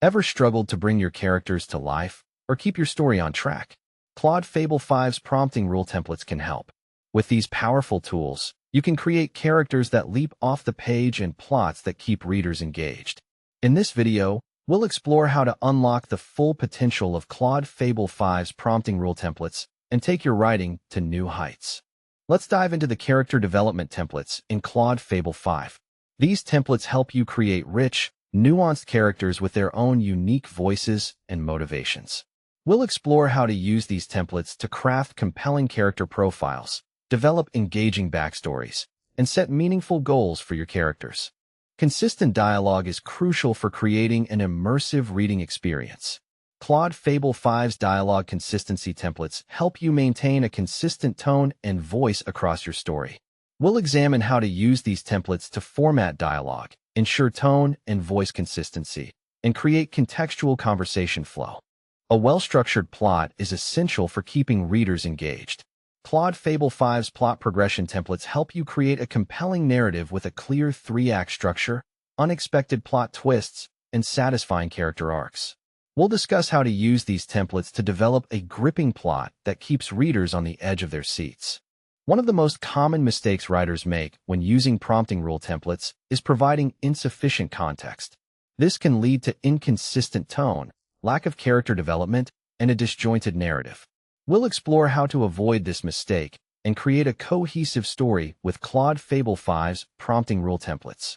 Ever struggled to bring your characters to life or keep your story on track? Claude Fable 5's prompting rule templates can help. With these powerful tools, you can create characters that leap off the page and plots that keep readers engaged. In this video, we'll explore how to unlock the full potential of Claude Fable 5's prompting rule templates and take your writing to new heights. Let's dive into the character development templates in Claude Fable 5. These templates help you create rich, nuanced characters with their own unique voices and motivations. We'll explore how to use these templates to craft compelling character profiles, develop engaging backstories, and set meaningful goals for your characters. Consistent dialogue is crucial for creating an immersive reading experience. Claude Fable 5's dialogue consistency templates help you maintain a consistent tone and voice across your story. We'll examine how to use these templates to format dialogue, ensure tone and voice consistency, and create contextual conversation flow. A well-structured plot is essential for keeping readers engaged. Claude Fable 5's plot progression templates help you create a compelling narrative with a clear 3-act structure, unexpected plot twists, and satisfying character arcs. We'll discuss how to use these templates to develop a gripping plot that keeps readers on the edge of their seats. One of the most common mistakes writers make when using prompting rule templates is providing insufficient context. This can lead to inconsistent tone, lack of character development, and a disjointed narrative. We'll explore how to avoid this mistake and create a cohesive story with Claude Fable 5's prompting rule templates.